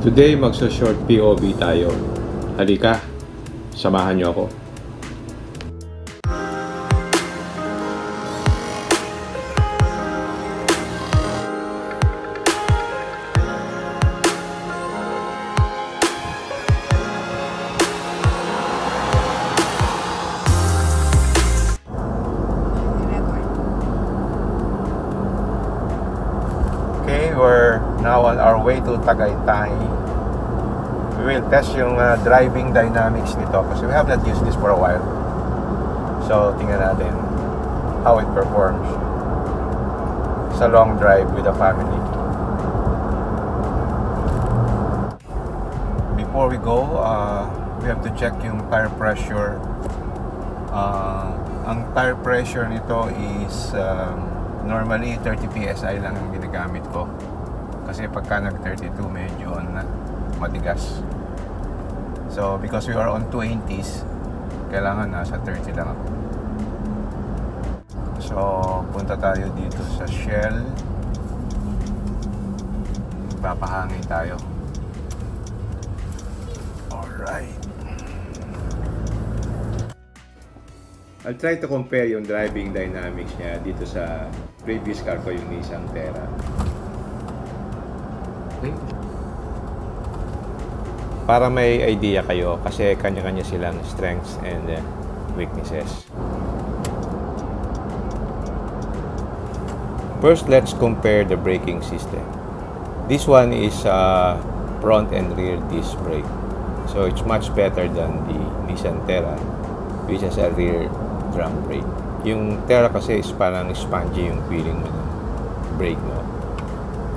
Today magsa-short POV tayo. Halika, samahan niyo ako. We're now on our way to Tagaytay. We will test yung driving dynamics nito kasi we have not used this for a while. So, tingnan natin how it performs sa long drive with a family. Before we go, we have to check yung tire pressure. Ang tire pressure nito is normally 30 PSI lang ang ginagamit ko. Kasi pagka nag-32 medyo matigas. So because we are on 280s, kailangan nasa 30 lang ako. So punta tayo dito sa Shell. Papahangin tayo. Alright. I'll try to compare yung driving dynamics niya dito sa previous car ko, yung Nissan Terra. Okay. Para may idea kayo kasi kanya-kanya silang strengths and weaknesses. First, let's compare the braking system. This one is front and rear disc brake. So it's much better than the Nissan Terra, which has a rear drum brake. Yung Terra kasi is parang spongy yung feeling mo ng brake, no?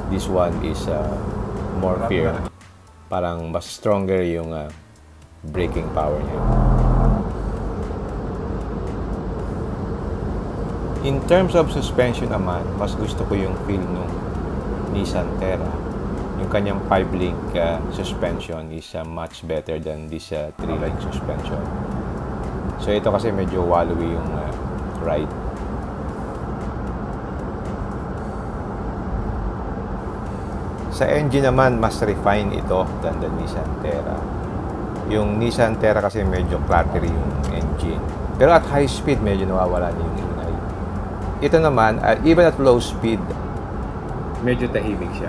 This one is more firm. Parang mas stronger yung braking power niya. In terms of suspension naman, mas gusto ko yung feel nung Nissan Terra. Yung kanyang 5-link suspension is much better than this 3-link suspension. So ito kasi medyo wallowy yung ride. Sa engine naman, mas refine ito than the Nissan Terra. Yung Nissan Terra kasi medyo cluttery yung engine. Pero at high speed, medyo nawawala niya yung ingay. Ito naman, even at low speed, medyo tahimik siya.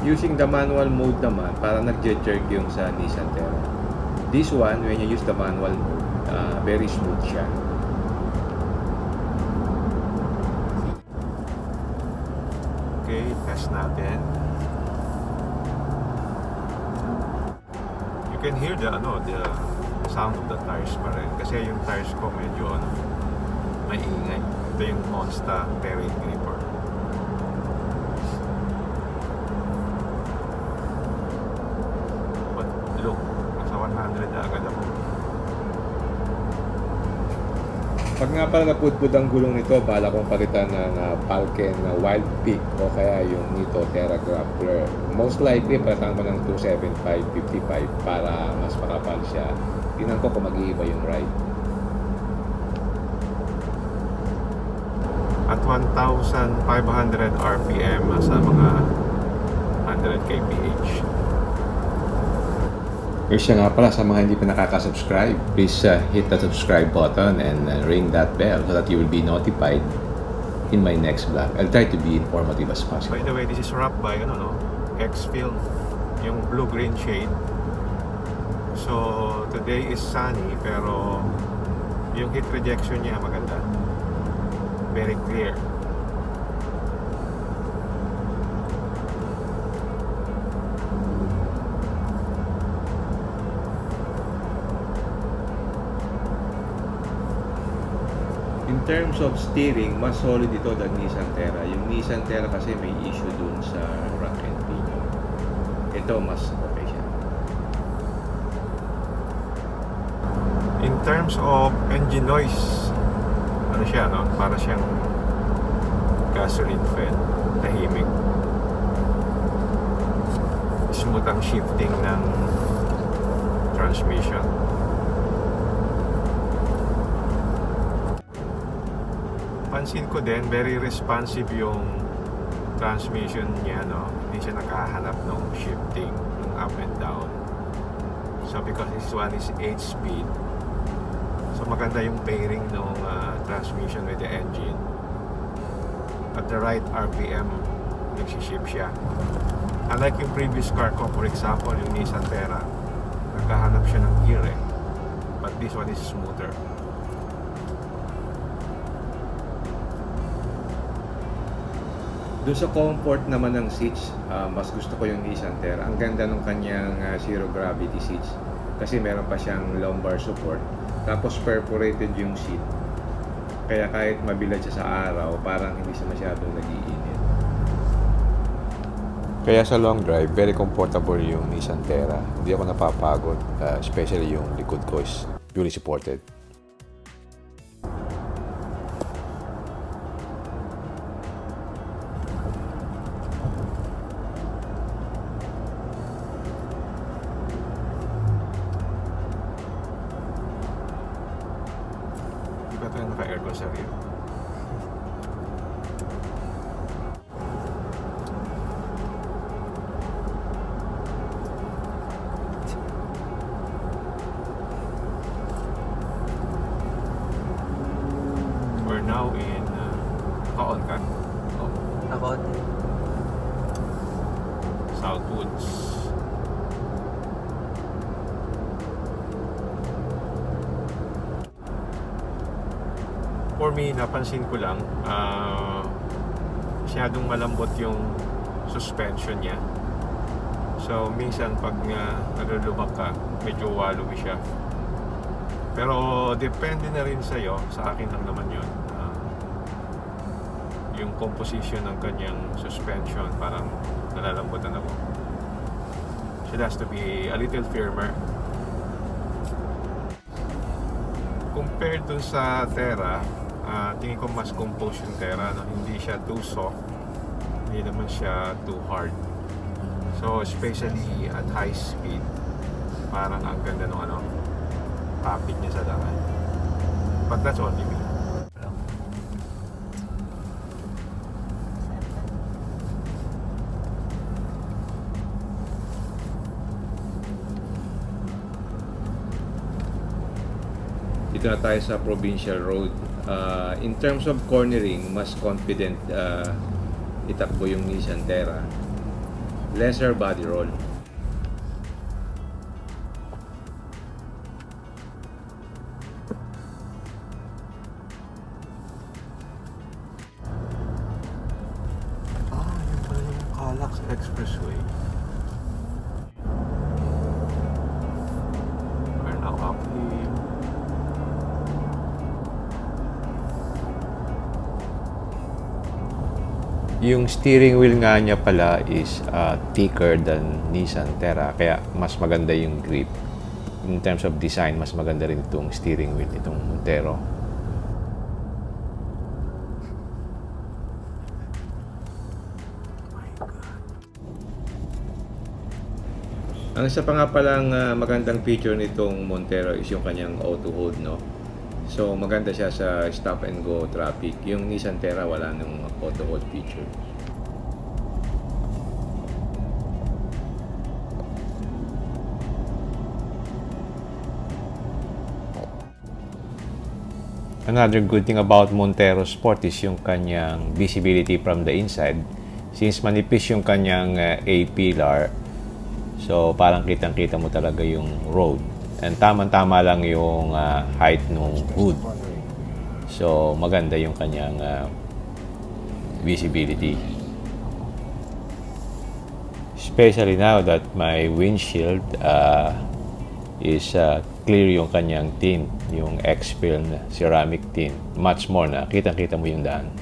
Using the manual mode naman, parang nag-jerk yung sa Nissan Terra. This one, when you use the manual mode, very smooth siya. Okay, test natin. You can hear the sound of the tires pa rin. Kasi yung tires ko medyo maingay. Ito yung Monster Terrain Gripper. Agad ako. Pag nga pala napudpud ang gulong nito, bala kong palitan ng Falken na Wild Peak o kaya yung Nito Terra Grappler. Most likely, palitan mo ng 275/55 para mas makapal siya. Tingnan ko kung mag-iiba yung ride. At 1,500 RPM sa mga 100 kph. Siya nga pala, sa mga hindi pa nakaka-subscribe, please hit the subscribe button and ring that bell so that you will be notified in my next vlog. I'll try to be informative as possible. By the way, this is wrapped by X-Film, yung blue-green shade. So today is sunny pero yung heat rejection niya maganda. Very clear. In terms of steering, mas solid ito than Nissan Terra. Yung Nissan Terra kasi may issue dun sa rack and pinion. Ito mas okay siya. In terms of engine noise, ano siya, no? Para siyang gasoline fed, tahimik. Smooth ang shifting ng transmission. napansin ko din, very responsive yung transmission niya, no? Hindi siya nakahanap ng shifting, ng up and down. So because this one is 8 speed, so maganda yung pairing ng transmission with the engine. At the right RPM, nagsiship siya. Unlike yung previous car ko, for example, yung Nissan Terra, nagkahanap siya ng gear eh. But this one is smoother. Doon sa comfort naman ng seats, mas gusto ko yung Nissan Terra. Ang ganda ng kanyang zero gravity seats. Kasi meron pa siyang lumbar support. Tapos perforated yung seat. Kaya kahit mabilad siya sa araw, parang hindi siya masyadong nag-iinit. Kaya sa long drive, very comfortable yung Nissan Terra. Hindi ako napapagod, especially yung likod ko is fully supported. Di ba tayo naka-aircon sa rear? We're now in Kaon ka? Oh, Ako, Southwoods. For me, napansin ko lang, masyadong malambot yung suspension niya. So, minsan pag nalulubak ka, medyo wallowy siya. Pero depende na rin sa'yo, sa akin lang naman yun. Yung composition ng kanyang suspension, parang nalalambutan ako. So, it has to be a little firmer. Compared dun sa Terra, tingin ko mas composed yung Terra, no? Hindi siya too soft, hindi naman siya too hard. So especially at high speed, parang ang ganda ng kapit niya sa daan. But that's only me. Dito na tayo sa provincial road. In terms of cornering, mas confident itakbo yung Nissan Terra. Lesser body roll. Yun pala yung Calax Expressway. We're now uphill. Yung steering wheel nga niya pala is thicker than Nissan Terra, kaya mas maganda yung grip. In terms of design, mas maganda rin itong steering wheel itong Montero. Ang isa pa nga palang magandang feature nitong Montero is yung kanyang auto hold, no? So maganda siya sa stop and go traffic. Yung Nissan Terra wala nung auto hold feature. Another good thing about Montero Sport is yung kanyang visibility from the inside. Since manipis yung kanyang A-pillar, so parang kitang-kita mo talaga yung road. And tama-tama lang yung height ng hood. So maganda yung kanyang visibility. Especially now that my windshield is clear yung kanyang tint, yung X-film ceramic tint. Much more na kitang-kita mo yung daan.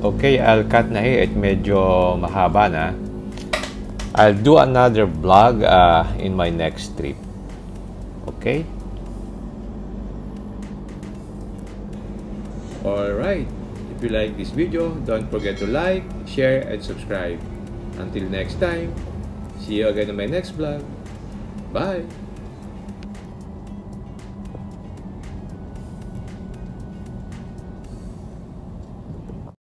Okay, I'll cut na here. Medyo mahaba na. I'll do another vlog in my next trip. Okay? Alright. If you like this video, don't forget to like, share, and subscribe. Until next time, see you again in my next vlog. Bye!